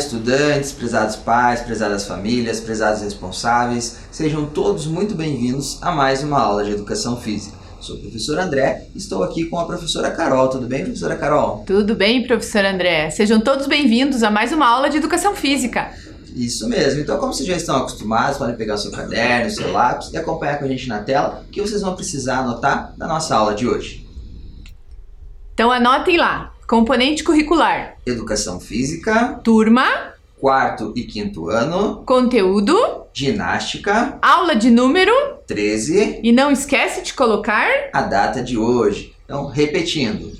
estudantes, prezados pais, prezadas famílias, prezados responsáveis, sejam todos muito bem-vindos a mais uma aula de Educação Física. Sou o professor André e estou aqui com a professora Carol. Tudo bem, professora Carol? Tudo bem, professor André. Sejam todos bem-vindos a mais uma aula de Educação Física. Isso mesmo. Então, como vocês já estão acostumados, podem pegar o seu caderno, o seu lápis e acompanhar com a gente na tela, o que vocês vão precisar anotar na nossa aula de hoje. Então, anotem lá. Componente curricular. Educação Física. Turma. 4º e 5º ano. Conteúdo. Ginástica. Aula de número 13. E não esquece de colocar a data de hoje. Então, repetindo.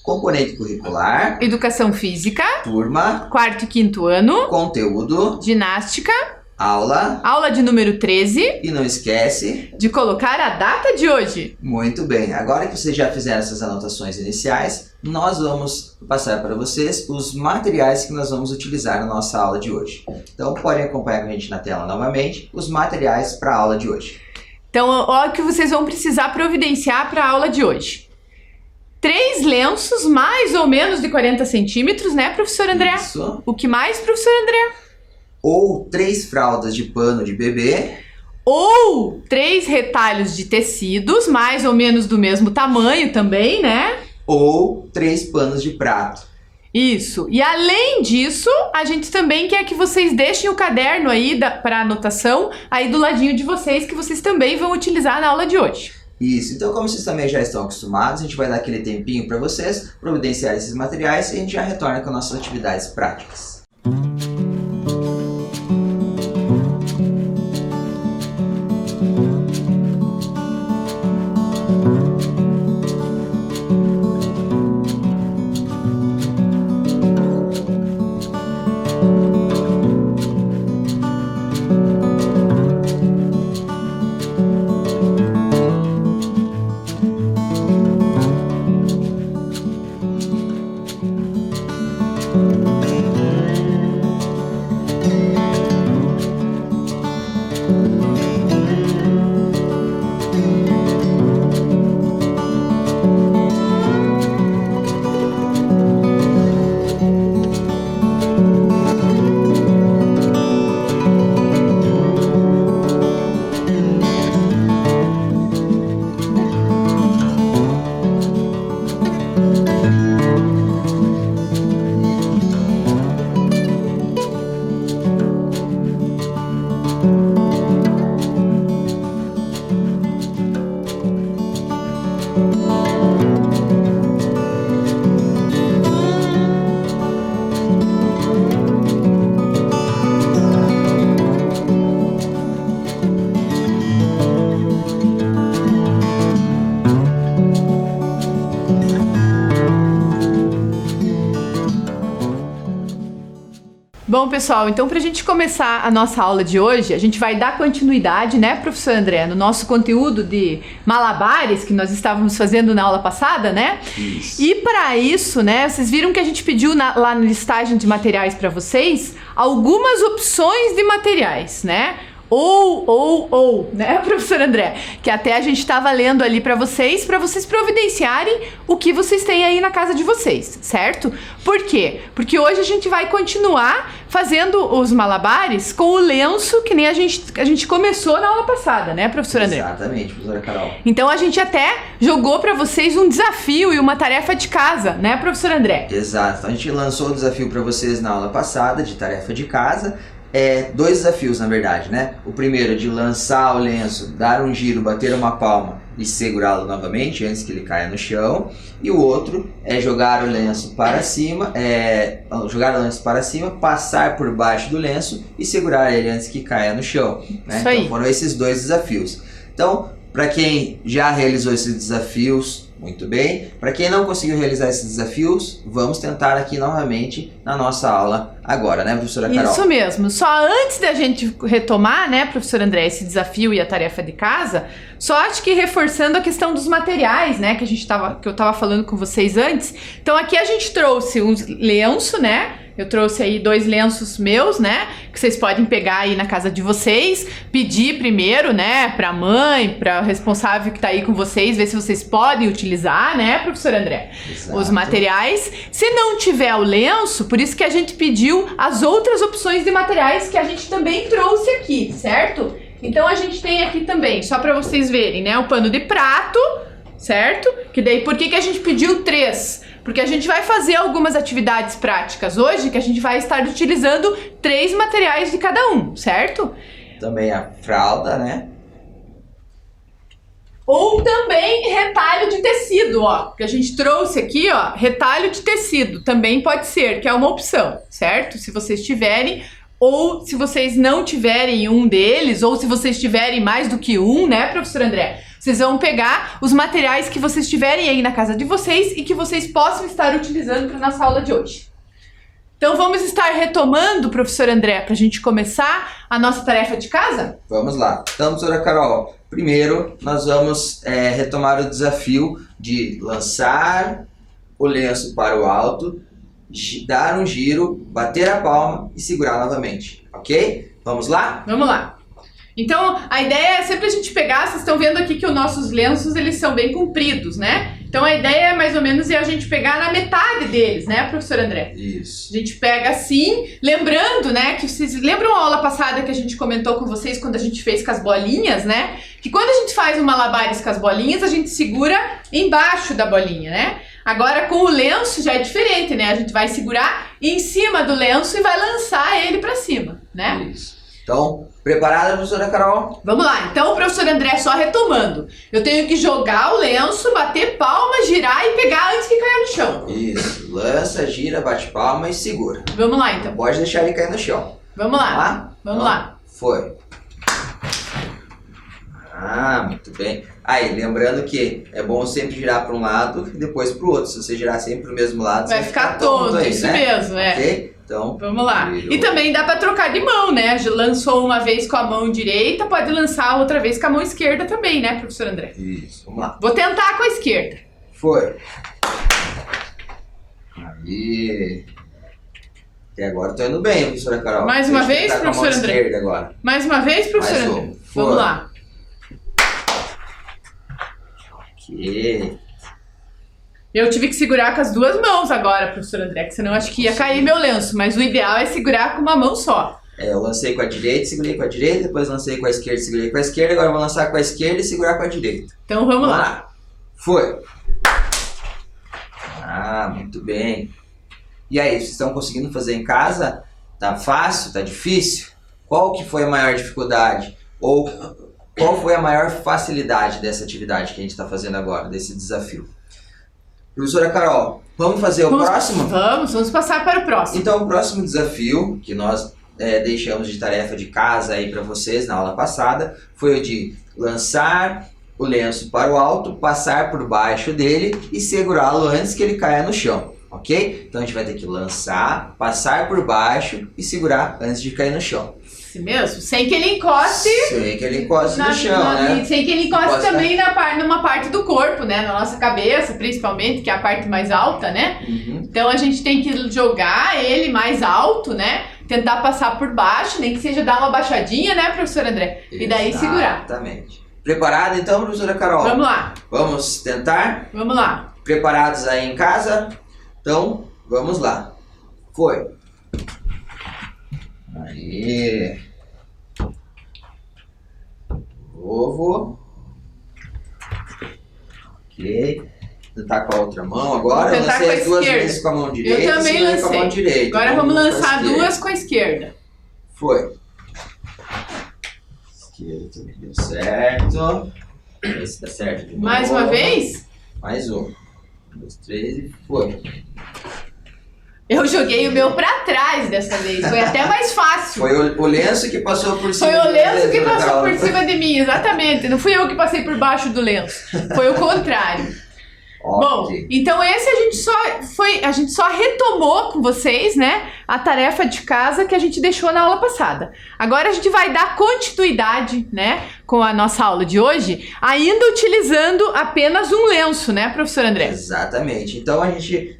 Componente curricular. Educação Física. Turma. 4º e 5º ano. Conteúdo. Ginástica. Aula de número 13. E não esquece de colocar a data de hoje. Muito bem. Agora que vocês já fizeram essas anotações iniciais, nós vamos passar para vocês os materiais que nós vamos utilizar na nossa aula de hoje. Então, podem acompanhar com a gente na tela novamente os materiais para a aula de hoje. Então, olha o que vocês vão precisar providenciar para a aula de hoje. 3 lenços, mais ou menos de 40 centímetros, né, professor André? Isso. O que mais, professor André? Ou 3 fraldas de pano de bebê. Ou 3 retalhos de tecidos, mais ou menos do mesmo tamanho também, né? Ou 3 panos de prato. Isso. E além disso, a gente também quer que vocês deixem o caderno aí para anotação aí do ladinho de vocês, que vocês também vão utilizar na aula de hoje. Isso. Então, como vocês também já estão acostumados, a gente vai dar aquele tempinho para vocês providenciar esses materiais e a gente já retorna com nossas atividades práticas. Bom, pessoal, então para a gente começar a nossa aula de hoje, a gente vai dar continuidade, né, professor André, no nosso conteúdo de malabares que nós estávamos fazendo na aula passada, né? Isso. E para isso, né, vocês viram que a gente pediu lá na listagem de materiais para vocês algumas opções de materiais, né? Ou, né, professor André? Que até a gente estava lendo ali para vocês providenciarem o que vocês têm aí na casa de vocês, certo? Por quê? Porque hoje a gente vai continuar fazendo os malabares com o lenço que nem a gente começou na aula passada, né, professor André? Exatamente, professora Carol. Então a gente até jogou para vocês um desafio e uma tarefa de casa, né, professor André? Exato. Então, a gente lançou o desafio para vocês na aula passada de tarefa de casa. 2 desafios, na verdade, né? O primeiro é de lançar o lenço, dar um giro, bater uma palma e segurá-lo novamente antes que ele caia no chão. E o outro é jogar o lenço para cima, passar por baixo do lenço e segurar ele antes que caia no chão, né? Isso aí. Então foram esses 2 desafios. Então, para quem já realizou esses desafios, muito bem. Para quem não conseguiu realizar esses desafios, vamos tentar aqui novamente na nossa aula agora, né, professora Carol? Isso mesmo. Só antes da gente retomar, né, professor André, esse desafio e a tarefa de casa, só acho que reforçando a questão dos materiais, né, que eu tava falando com vocês antes. Então aqui a gente trouxe um lenço, né, Eu trouxe aí 2 lenços meus, né? Que vocês podem pegar aí na casa de vocês, pedir primeiro, né, pra mãe, pra responsável que tá aí com vocês, ver se vocês podem utilizar, né, professor André? Exato. Os materiais. Se não tiver o lenço, por isso que a gente pediu as outras opções de materiais que a gente também trouxe aqui, certo? Então a gente tem aqui também, só pra vocês verem, né, o pano de prato, certo? Que daí, por que a gente pediu 3? Porque a gente vai fazer algumas atividades práticas hoje que a gente vai estar utilizando 3 materiais de cada um, certo? Também a fralda, né? Ou também retalho de tecido, ó. Que a gente trouxe aqui, ó, retalho de tecido. Também pode ser, que é uma opção, certo? Se vocês tiverem, ou se vocês não tiverem um deles, ou se vocês tiverem mais do que um, né, professor André? Vocês vão pegar os materiais que vocês tiverem aí na casa de vocês e que vocês possam estar utilizando para nossa aula de hoje. Então vamos estar retomando, professor André, para a gente começar a nossa tarefa de casa? Vamos lá. Então, professora Carol, primeiro nós vamos retomar o desafio de lançar o lenço para o alto, dar um giro, bater a palma e segurar novamente, ok? Vamos lá? Vamos lá. Então, a ideia é sempre a gente pegar, vocês estão vendo aqui que os nossos lenços, eles são bem compridos, né? Então, a ideia é mais ou menos a gente pegar na metade deles, né, professor André? Isso. A gente pega assim, lembrando, né, que vocês lembram a aula passada que a gente comentou com vocês quando a gente fez com as bolinhas, né? Que quando a gente faz um malabares com as bolinhas, a gente segura embaixo da bolinha, né? Agora, com o lenço já é diferente, né? A gente vai segurar em cima do lenço e vai lançar ele pra cima, né? Isso. Então, preparada, professora Carol? Vamos lá, então, professor André, só retomando. Eu tenho que jogar o lenço, bater palma, girar e pegar antes que caia no chão. Isso, lança, gira, bate palma e segura. Vamos lá, então. Não pode deixar ele cair no chão. Vamos lá, Tá? vamos Então, lá. Foi. Ah, muito bem. Aí, lembrando que é bom sempre girar para um lado e depois para o outro. Se você girar sempre para o mesmo lado, Vai você ficar tonto, aí, isso né? mesmo, é. Ok? Então, Vamos lá. virou. E também dá pra trocar de mão, né? Lançou uma vez com a mão direita, pode lançar outra vez com a mão esquerda também, né, professor André? Isso, vamos lá. Vou tentar com a esquerda. Foi. Aí. Até agora tô indo bem, professora Carol. Mais uma Deixa eu vez, tentar com a mão professor André? esquerda agora. Mais uma vez, professor Mais André? um. Foi. Vamos lá. Ok. Eu tive que segurar com as 2 mãos agora, professor André, que senão acho que ia cair meu lenço. Mas o ideal é segurar com uma mão só. Eu lancei com a direita, segurei com a direita, depois lancei com a esquerda, segurei com a esquerda, agora eu vou lançar com a esquerda e segurar com a direita. Então vamos lá. Foi. Ah, muito bem. E aí, vocês estão conseguindo fazer em casa? Tá fácil? Tá difícil? Qual que foi a maior dificuldade? Ou qual foi a maior facilidade dessa atividade que a gente está fazendo agora, desse desafio? Professora Carol, vamos fazer o próximo? Vamos passar para o próximo. Então, o próximo desafio que nós deixamos de tarefa de casa aí para vocês na aula passada foi o de lançar o lenço para o alto, passar por baixo dele e segurá-lo antes que ele caia no chão, ok? Então a gente vai ter que lançar, passar por baixo e segurar antes de cair no chão. Isso mesmo, sem que ele encoste. Sem que ele encoste no chão, né? Sem que ele encoste também numa parte do corpo, né? Na nossa cabeça, principalmente, que é a parte mais alta, né? Uhum. Então a gente tem que jogar ele mais alto, né? Tentar passar por baixo, nem que seja dar uma baixadinha, né, professor André? E daí segurar. Exatamente. Preparado então, professora Carol? Vamos lá. Vamos tentar? Vamos lá. Preparados aí em casa? Então, vamos lá. Foi. Aí. Ovo. Ok. Tentar com a outra mão agora. Eu lancei as 2 vezes com a mão direita. Eu também lancei. Com a mão direita. Agora vamos lançar 2 com a esquerda. Foi. Esquerda também deu certo. Esse dá certo de novo. Mais uma vez? Mais um. 2, 3 e foi. Eu joguei o meu pra trás dessa vez. Foi até mais fácil. Foi o lenço que passou por cima. Foi o lenço que passou Carol. por cima de mim, exatamente. Não fui eu que passei por baixo do lenço. Foi o contrário. Bom, então esse a gente só retomou com vocês, né, a tarefa de casa que a gente deixou na aula passada. Agora a gente vai dar continuidade, né, com a nossa aula de hoje, ainda utilizando apenas um lenço, né, professor André? Exatamente. Então a gente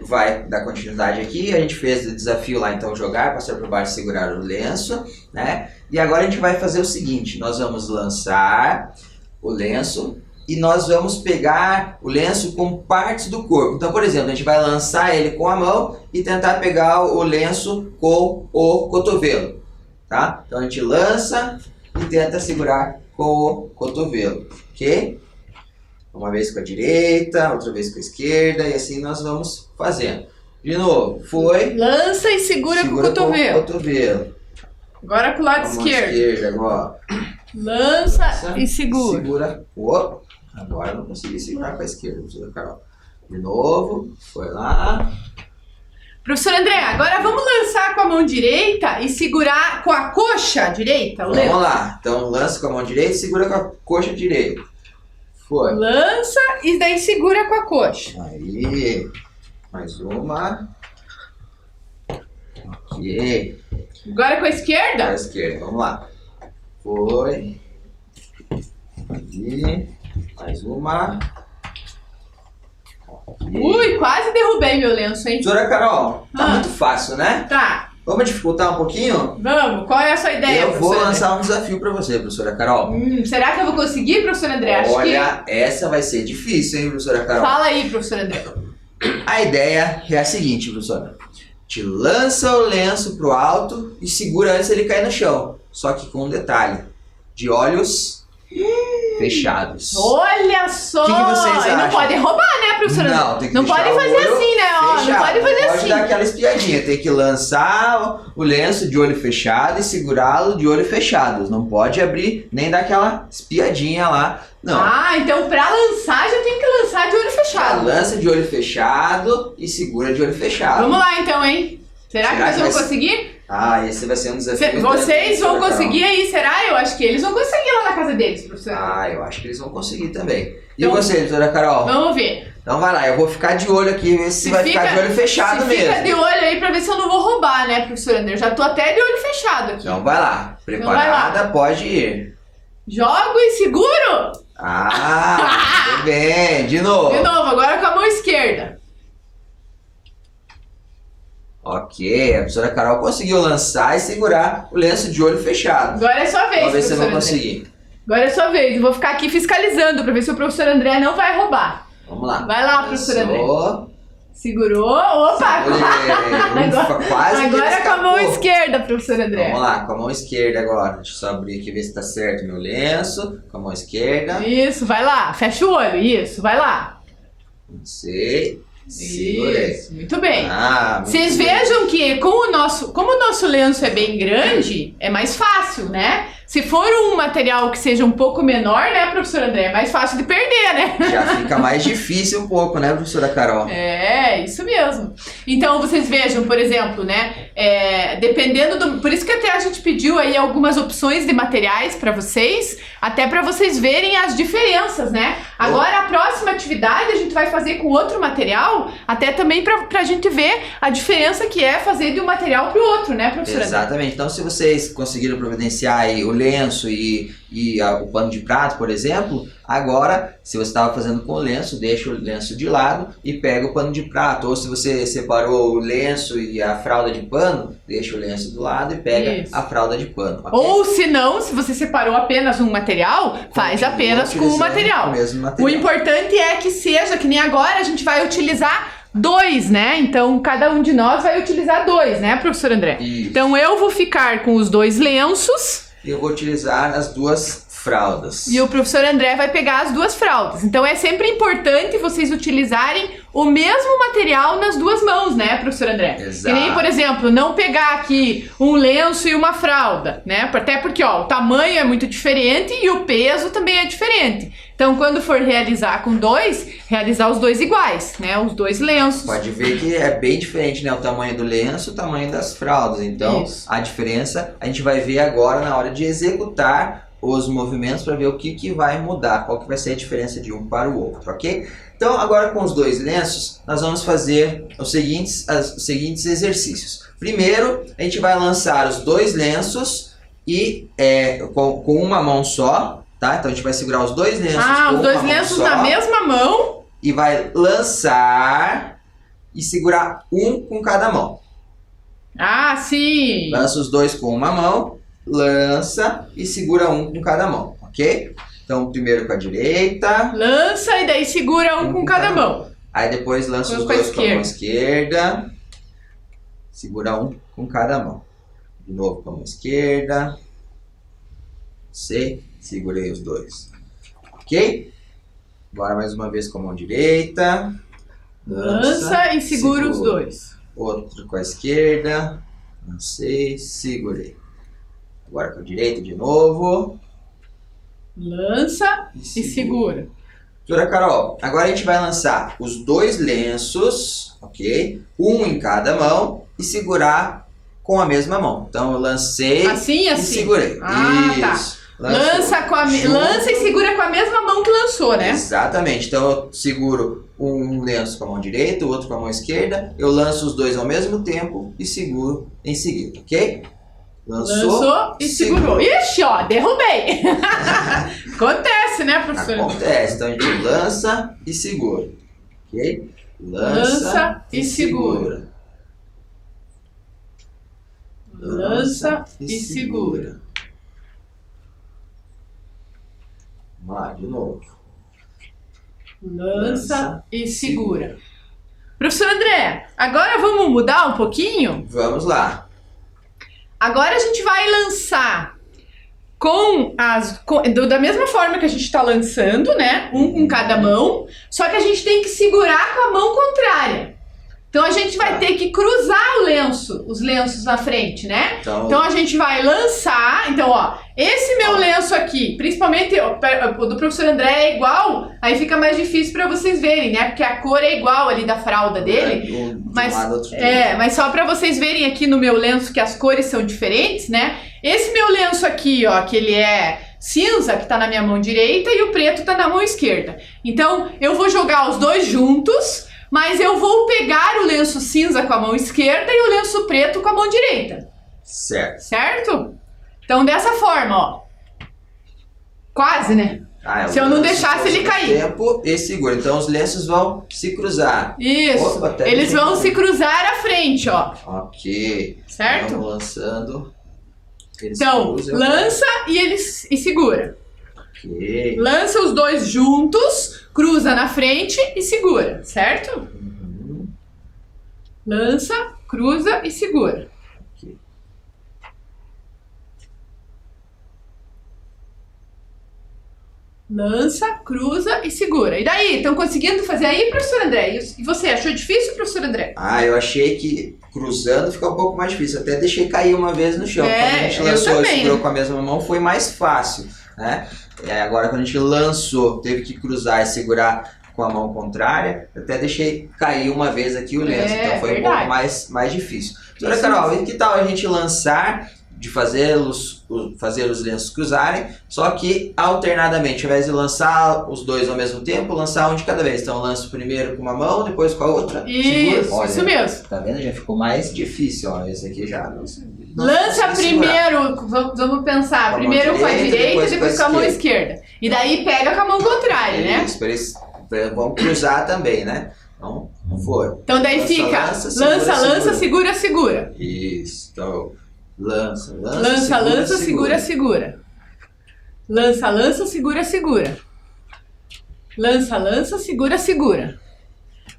vai dar continuidade aqui. A gente fez o desafio lá, então, jogar, passar por baixo e segurar o lenço, né? E agora a gente vai fazer o seguinte, nós vamos lançar o lenço e nós vamos pegar o lenço com partes do corpo. Então, por exemplo, a gente vai lançar ele com a mão e tentar pegar o lenço com o cotovelo, tá? Então a gente lança e tenta segurar com o cotovelo, ok? Uma vez com a direita, outra vez com a esquerda e assim nós vamos fazendo. De novo, foi. Lança e segura com o cotovelo. Com o cotovelo. Agora com o lado esquerdo. Agora. Lança e segura. Segura. Opa. Agora eu não consegui segurar com a esquerda, professora Carol. De novo, foi lá. Professor André, agora vamos lançar com a mão direita e segurar com a coxa direita? Vamos lá. Então lança com a mão direita e segura com a coxa direita. Foi. Lança e daí segura com a coxa. Aí. Mais uma. Ok. Agora com a esquerda? Com a esquerda, vamos lá. Foi. Aí. Mais uma. Okay. Ui, quase derrubei meu lenço, hein? Professora Carol, tá muito fácil, né? Tá. Vamos dificultar um pouquinho? Vamos, qual é a sua ideia, Eu vou lançar um desafio pra você, professora Carol. Será que eu vou conseguir, professor André? Olha, essa vai ser difícil, hein, professora Carol? Fala aí, professor André. A ideia é a seguinte, professora. Te lança o lenço pro alto e segura antes ele cair no chão. Só que com um detalhe. De olhos fechados. Olha só! O que vocês acham? E não podem roubar, né, professor André? Não, tem que não deixar pode o fazer olho assim, né? Ó, não fechado. pode fazer Pode assim. dar aquela espiadinha. Tem que lançar o lenço de olho fechado e segurá-lo de olho fechado. Não pode abrir nem dar aquela espiadinha lá. Não. Ah, então pra lançar já tem que lançar de olho fechado. Lança de olho fechado e segura de olho fechado. Vamos lá então, hein? Será que nós vamos conseguir? Ah, esse vai ser um desafio. Vocês vão conseguir aí, será? Eu acho que eles vão conseguir lá na casa deles, professor. Ah, eu acho que eles vão conseguir também. E então, você, doutora Carol? Vamos ver. Então vai lá, eu vou ficar de olho aqui, ver se vai ficar de olho fechado mesmo. Fica de olho aí pra ver se eu não vou roubar, né, professor André? Eu já tô até de olho fechado aqui. Então vai lá, preparada, pode ir. Jogo e seguro. Ah, muito bem, de novo. De novo, agora com a mão esquerda. Ok, a professora Carol conseguiu lançar e segurar o lenço de olho fechado. Agora é sua vez, vamos ver se eu vou André. conseguir. Agora é sua vez, eu vou ficar aqui fiscalizando pra ver se o professor André não vai roubar. Vamos lá. Vai lá, professor André. Segurou, opa! Quase agora com a mão esquerda, professor André. Vamos lá, com a mão esquerda agora. Deixa eu só abrir aqui e ver se tá certo meu lenço. Com a mão esquerda. Isso, vai lá, fecha o olho, isso, vai lá. Não sei. Segurei. Isso, muito bem. Muito Vocês vejam que como o nosso lenço é bem grande, é mais fácil, né? Se for um material que seja um pouco menor, né, professor André, é mais fácil de perder, né? Já fica mais difícil um pouco, né, professora Carol? É, isso mesmo. Então, vocês vejam, por exemplo, né, dependendo do... Por isso que até a gente pediu aí algumas opções de materiais para vocês, até para vocês verem as diferenças, né? Agora, a próxima atividade a gente vai fazer com outro material, até também pra gente ver a diferença que é fazer de um material pro outro, né, professora? Exatamente. Então, se vocês conseguiram providenciar aí o lenço e o pano de prato, por exemplo, agora, se você estava fazendo com o lenço, deixa o lenço de lado e pega o pano de prato. Ou se você separou o lenço e a fralda de pano, deixa o lenço do lado e pega a fralda de pano. Okay? Ou se não, se você separou apenas um material, faz apenas com o material. O importante é que seja, que nem agora a gente vai utilizar 2, né? Então, cada um de nós vai utilizar 2, né, professor André? Isso. Então, eu vou ficar com os 2 lenços. Eu vou utilizar as 2 fraldas. E o professor André vai pegar as 2 fraldas. Então, é sempre importante vocês utilizarem o mesmo material nas 2 mãos, né, professor André? Exato. Que nem, por exemplo, não pegar aqui um lenço e uma fralda, né? Até porque, ó, o tamanho é muito diferente e o peso também é diferente. Então, quando for realizar com 2, realizar os 2 iguais, né? Os 2 lenços. Pode ver que é bem diferente, né? O tamanho do lenço, o tamanho das fraldas. Então, a diferença a gente vai ver agora na hora de executar os movimentos para ver o que vai mudar, qual que vai ser a diferença de um para o outro, ok? Então agora com os dois lenços, nós vamos fazer os seguintes exercícios. Primeiro, a gente vai lançar os dois lenços e com uma mão só, tá? Então a gente vai segurar os dois lenços com os dois uma mão lenços só, na mesma mão. e vai lançar e segurar um com cada mão. Ah, sim! Lança os dois com uma mão, lança e segura um com cada mão, ok? Então primeiro com a direita. Lança e daí segura um com cada mão. Aí depois lança os dois com a mão esquerda. Segura um com cada mão. De novo com a mão esquerda. Segurei os dois. Ok? Agora mais uma vez com a mão direita. Lança e segura os dois. Outro com a esquerda. Lancei, segurei. Agora com a direita de novo. Lança e segura. Professora Carol, agora a gente vai lançar os dois lenços, ok? Um em cada mão e segurar com a mesma mão. Então eu lancei e segurei. Isso. Lança e segura com a mesma mão que lançou, né? Exatamente. Então eu seguro um lenço com a mão direita, o outro com a mão esquerda. Eu lanço os dois ao mesmo tempo e seguro em seguida, ok? Lançou e segurou. Ixi, ó, derrubei. Acontece, né, professor? Acontece. Então a gente lança e segura, ok? Lança e segura. Lança e segura. Vamos lá, de novo. Lança e segura. Professor André, agora vamos mudar um pouquinho? Vamos lá. Agora a gente vai lançar da mesma forma que a gente está lançando, né? Um com cada mão, só que a gente tem que segurar com a mão contrária. Então a gente vai ter que cruzar os lenços na frente, né? Então a gente vai lançar. Então, ó, esse meu lenço aqui, principalmente o do professor André é igual, aí fica mais difícil para vocês verem, né? Porque a cor é igual ali da fralda dele. Mas só para vocês verem aqui no meu lenço que as cores são diferentes, né? Esse meu lenço aqui, ó, que ele é cinza, que tá na minha mão direita, e o preto tá na mão esquerda. Então eu vou jogar os dois juntos. Mas eu vou pegar o lenço cinza com a mão esquerda e o lenço preto com a mão direita. Certo. Certo? Então, dessa forma, ó. Quase, né? Se eu não deixasse ele cair. Tempo e segura. Então, os lenços vão se cruzar. Isso. Eles vão se cruzar à frente, ó. Ok. Certo? Vamos lançando. Então, lança e segura. Ok. Lança os dois juntos, cruza na frente e segura, certo? Uhum. Lança, cruza e segura. Okay. Lança, cruza e segura. E daí, estão conseguindo fazer aí, professor André? E você, achou difícil, professor André? Eu achei que cruzando fica um pouco mais difícil. Até deixei cair uma vez no chão. Quando a gente lançou e segurou com a mesma mão, foi mais fácil, né? Agora quando a gente lançou, teve que cruzar e segurar com a mão contrária, eu até deixei cair uma vez aqui o lenço, então foi um pouco mais difícil. Doutora Carol, e que tal a gente lançar, de fazer os lenços cruzarem, só que alternadamente, ao invés de lançar os dois ao mesmo tempo, lançar um de cada vez. Então eu lanço primeiro com uma mão, depois com a outra. Isso, olha, isso mesmo. Tá vendo? Já ficou mais difícil, ó, esse aqui já. Lança primeiro, vamos pensar, primeiro com a direita e depois com a mão esquerda. E daí pega com a mão contrária, né? Isso, eles vão cruzar também, né? Então, for. Então daí fica lança, segura. Isso, então lança, segura. Lança, segura. Lança, segura.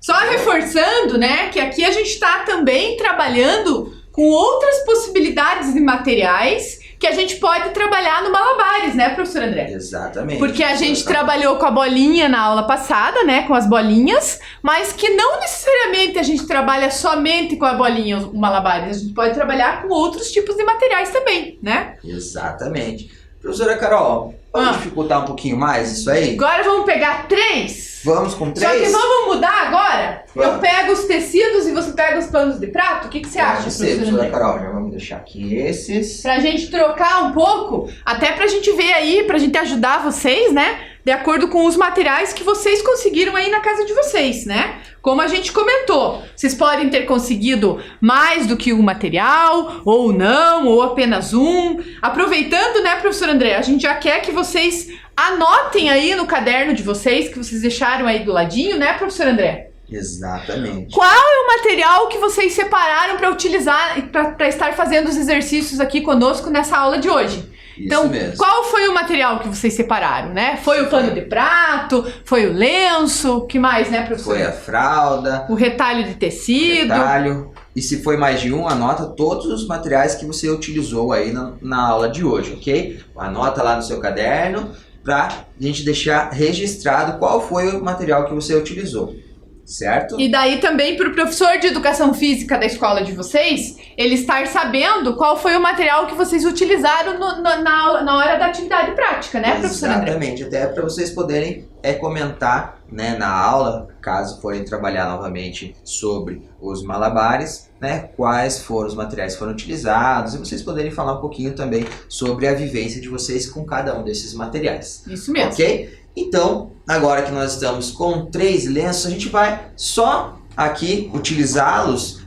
Só reforçando, né, que aqui a gente está também trabalhando com outras possibilidades de materiais que a gente pode trabalhar no malabares, né, professor André? Exatamente. Porque a gente trabalhou com a bolinha na aula passada, né, com as bolinhas, mas que não necessariamente a gente trabalha somente com a bolinha, o malabares. A gente pode trabalhar com outros tipos de materiais também, né? Exatamente. Professora Carol, vamos dificultar um pouquinho mais isso aí? Agora vamos pegar 3 Vamos com 3? Só que vamos mudar agora? Vamos. Eu pego os tecidos e você pega os panos de prato? O que você acha, professora Carol? Já vamos deixar aqui esses. Pra gente trocar um pouco, até pra gente ver aí, pra gente ajudar vocês, né? De acordo com os materiais que vocês conseguiram aí na casa de vocês, né? Como a gente comentou, vocês podem ter conseguido mais do que um material, ou não, ou apenas um. Aproveitando, né, professor André, a gente já quer que vocês anotem aí no caderno de vocês, que vocês deixaram aí do ladinho, né, professor André? Exatamente. Qual é o material que vocês separaram para utilizar, para estar fazendo os exercícios aqui conosco nessa aula de hoje? Então, mesmo. Qual foi o material que vocês separaram, né? Foi o pano de prato, foi o lenço, o que mais, né, professor? Foi a fralda. O retalho de tecido. Retalho. E se foi mais de um, anota todos os materiais que você utilizou aí na aula de hoje, ok? Anota lá no seu caderno para a gente deixar registrado qual foi o material que você utilizou. Certo? E daí também para o professor de educação física da escola de vocês, ele estar sabendo qual foi o material que vocês utilizaram na hora da atividade prática, né, professor André? Exatamente, até para vocês poderem comentar, né, na aula, caso forem trabalhar novamente sobre os malabares, né, quais foram os materiais que foram utilizados, e vocês poderem falar um pouquinho também sobre a vivência de vocês com cada um desses materiais. Isso mesmo. Ok? Então, agora que nós estamos com 3 lenços, a gente vai só aqui utilizá-los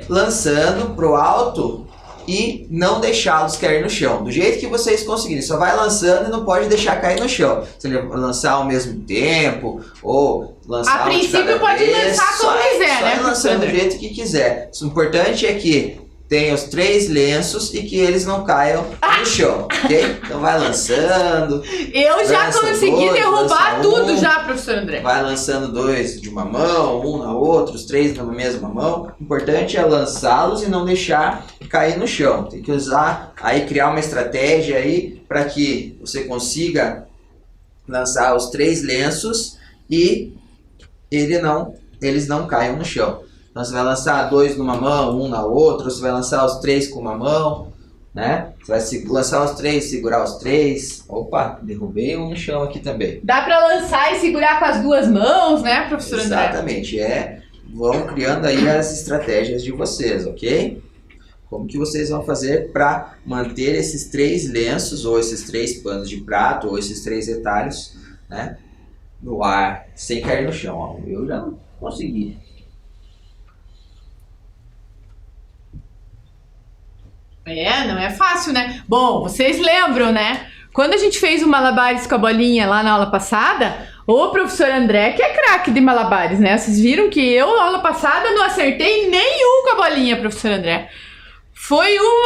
lançando para o alto e não deixá-los cair no chão. Do jeito que vocês conseguirem, só vai lançando e não pode deixar cair no chão. Se ele lançar ao mesmo tempo ou lançar a princípio pode lançar como quiser, né? Só lançando do jeito que quiser. O importante é que tem os 3 lenços e que eles não caiam no chão, ok? Então vai lançando. Eu já consegui derrubar tudo já, professor André. Vai lançando 2 de uma mão, um na outra, os 3 na mesma mão. O importante é lançá-los e não deixar cair no chão. Tem que usar, aí criar uma estratégia aí para que você consiga lançar os 3 lenços e eles não caiam no chão. Então você vai lançar 2 numa mão, um na outra, você vai lançar os 3 com uma mão, né? Você vai lançar os 3, segurar os 3. Opa, derrubei um no chão aqui também. Dá pra lançar e segurar com as 2 mãos, né, professor André? Exatamente, vão criando aí as estratégias de vocês, ok? Como que vocês vão fazer para manter esses 3 lenços, ou esses 3 panos de prato, ou esses 3 retalhos, né, no ar, sem cair no chão. Ó, eu já não consegui. Não é fácil, né? Bom, vocês lembram, né? Quando a gente fez o malabares com a bolinha lá na aula passada, o professor André, que é craque de malabares, né? Vocês viram que eu, na aula passada, não acertei nenhum com a bolinha, professor André.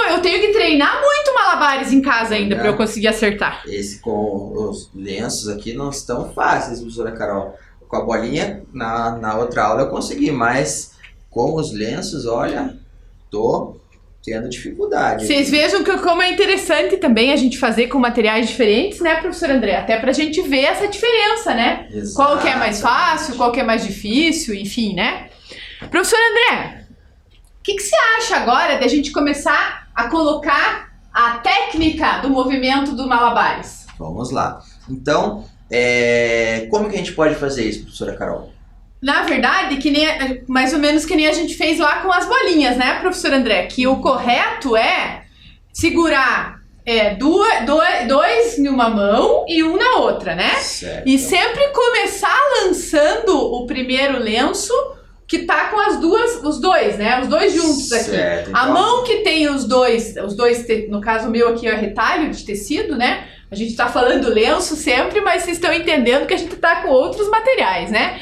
Eu tenho que treinar muito malabares em casa ainda para eu conseguir acertar. Esse com os lenços aqui não estão fáceis, professora Carol. Com a bolinha, na outra aula eu consegui, mas com os lenços, olha, tô tendo dificuldade. Vocês vejam como é interessante também a gente fazer com materiais diferentes, né, professor André? Até pra gente ver essa diferença, né? Exato. Qual que é mais fácil, qual que é mais difícil, enfim, né? Professor André, o que você acha agora de a gente começar a colocar a técnica do movimento do malabares? Vamos lá. Então, como que a gente pode fazer isso, professora Carol? Na verdade, mais ou menos que nem a gente fez lá com as bolinhas, né, professor André? Que o correto é segurar 2 em uma mão e um na outra, né? Certo. E sempre começar lançando o primeiro lenço que tá com os dois, né? Os 2 juntos aqui. Certo, A então... mão que tem os dois, no caso o meu aqui é retalho de tecido, né? A gente tá falando lenço sempre, mas vocês estão entendendo que a gente tá com outros materiais, né?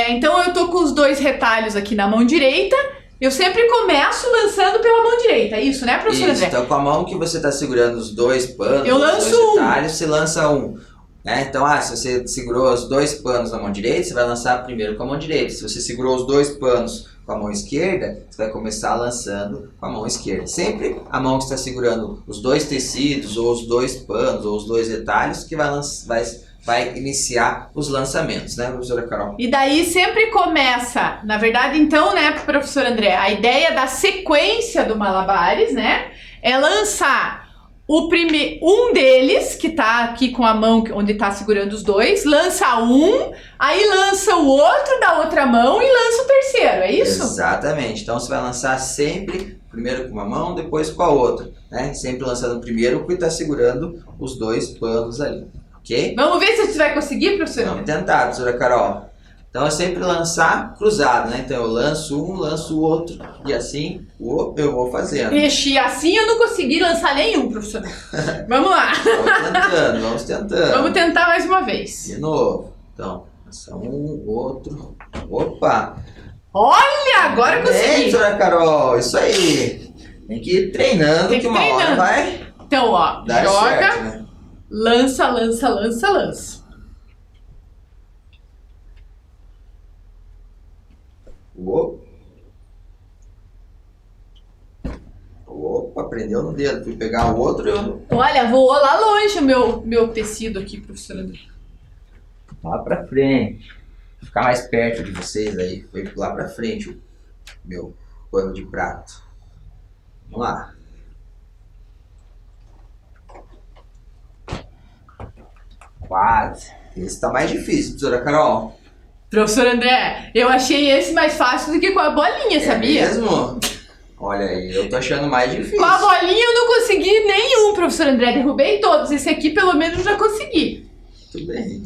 Então eu tô com os 2 retalhos aqui na mão direita. Eu sempre começo lançando pela mão direita, é isso, né, professor André? Então com a mão que você tá segurando os 2 panos, eu lanço os 2 retalhos, você lança um. Né? Então, se você segurou os 2 panos na mão direita, você vai lançar primeiro com a mão direita. Se você segurou os 2 panos com a mão esquerda, você vai começar lançando com a mão esquerda. Sempre a mão que está segurando os 2 tecidos, ou os 2 panos, ou os 2 retalhos, que vai iniciar os lançamentos, né, professora Carol? E daí sempre começa, na verdade, então, né, professor André, a ideia da sequência do malabares, né, é lançar um deles, que tá aqui com a mão onde tá segurando os dois, lança um, aí lança o outro da outra mão e lança o terceiro, é isso? Exatamente. Então você vai lançar sempre, primeiro com uma mão, depois com a outra, né? Sempre lançando primeiro o que tá segurando os dois panos ali, ok? Vamos ver se você vai conseguir, professora? Vamos tentar, professora Carol. Então é sempre lançar cruzado, né? Então eu lanço um, lanço o outro e assim eu vou fazendo. Ixi, assim eu não consegui lançar nenhum, professora. Vamos lá. Vamos tentando. Vamos tentar mais uma vez. De novo. Então, lança um, outro. Opa! Olha, agora eu consegui. Professora Carol, isso aí. Tem que ir treinando, Tem que que uma hora vai Então, ó, dar joga, certo, né? lança, lança, lança, lança. Opa, prendeu no dedo. Fui pegar o outro Olha, voou lá longe o meu tecido aqui, professora André. lá pra frente. Vou ficar mais perto de vocês aí. Foi lá pra frente o meu pano de prato. Vamos lá. Quase. Esse tá mais difícil, professora Carol. Professor André, eu achei esse mais fácil do que com a bolinha, sabia? É mesmo? Olha aí, eu tô achando mais difícil. Com a bolinha eu não consegui nenhum, professor André. Derrubei todos. Esse aqui, pelo menos, eu já consegui. Tudo bem.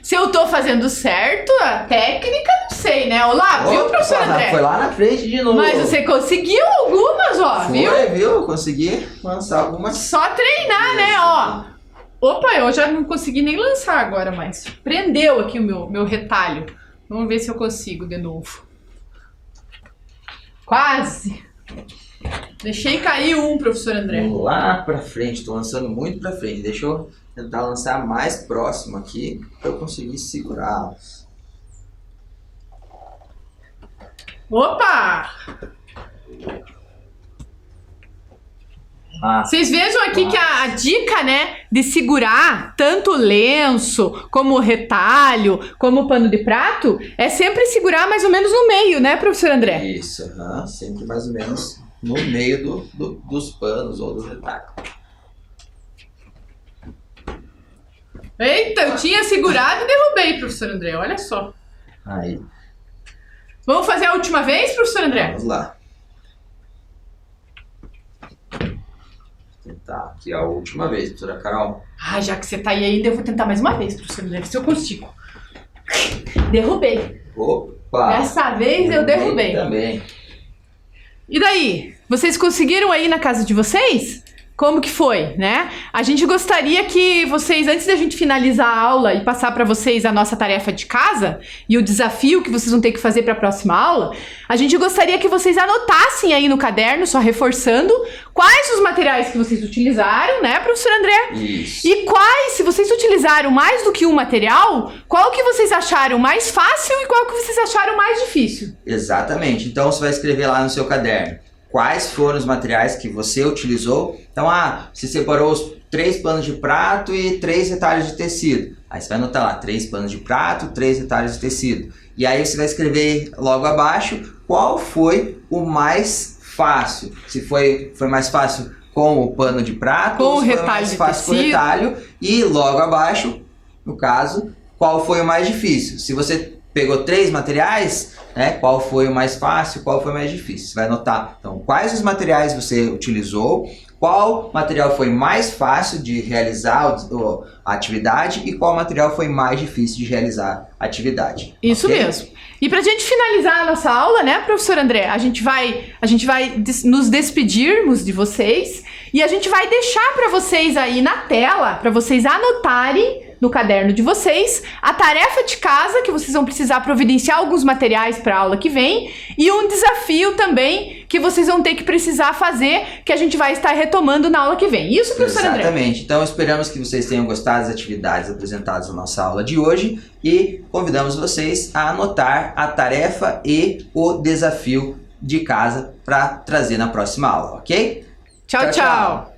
Se eu tô fazendo certo, a técnica, não sei, né? Olá, viu, professor André? Foi lá na frente de novo. Mas você conseguiu algumas, ó, viu? Viu? Consegui lançar algumas. Só treinar, né, ó. Opa, eu já não consegui nem lançar agora, mas prendeu aqui o meu retalho. Vamos ver se eu consigo de novo. Quase. Deixei cair um, professor André. Vamos lá pra frente, tô lançando muito pra frente. Deixa eu tentar lançar mais próximo aqui pra eu conseguir segurá-los. Opa! Vocês vejam aqui que a dica, né, de segurar tanto o lenço, como o retalho, como o pano de prato, é sempre segurar mais ou menos no meio, né, professor André? Isso, sempre mais ou menos no meio dos panos ou do retalho. Eita, eu tinha segurado e derrubei, professor André, olha só. Aí, Vamos fazer a última vez, professor André? vamos lá. Tentar aqui a última vez, professora Carol. Ah, já que você tá aí ainda, eu vou tentar mais uma vez, professor André, se eu consigo. Derrubei. Opa! Dessa vez eu derrubei. Também. E daí? Vocês conseguiram aí na casa de vocês? Como que foi, né? A gente gostaria que vocês, antes da gente finalizar a aula e passar para vocês a nossa tarefa de casa e o desafio que vocês vão ter que fazer para a próxima aula, a gente gostaria que vocês anotassem aí no caderno, só reforçando, quais os materiais que vocês utilizaram, né, professor André? Isso. E quais, se vocês utilizaram mais do que um material, qual que vocês acharam mais fácil e qual que vocês acharam mais difícil? Exatamente. Então você vai escrever lá no seu caderno quais foram os materiais que você utilizou. Então, você separou os 3 panos de prato e 3 retalhos de tecido. Aí você vai anotar lá, 3 panos de prato, 3 retalhos de tecido. E aí você vai escrever logo abaixo qual foi o mais fácil. Se foi mais fácil com o pano de prato, com ou o se foi retalho mais de fácil com o tecido. retalho. E logo abaixo, no caso, qual foi o mais difícil. Se você pegou 3 materiais, né, qual foi o mais fácil, qual foi o mais difícil. Você vai anotar, então, quais os materiais você utilizou, qual material foi mais fácil de realizar a atividade e qual material foi mais difícil de realizar a atividade. Isso ok? mesmo. E pra gente finalizar a nossa aula, né, professor André, a gente vai nos despedirmos de vocês e a gente vai deixar para vocês aí na tela, para vocês anotarem no caderno de vocês a tarefa de casa que vocês vão precisar providenciar alguns materiais para a aula que vem e um desafio também que vocês vão ter que precisar fazer, que a gente vai estar retomando na aula que vem. Isso, professor André? Exatamente. Então esperamos que vocês tenham gostado das atividades apresentadas na nossa aula de hoje e convidamos vocês a anotar a tarefa e o desafio de casa para trazer na próxima aula, ok? Tchau, tchau.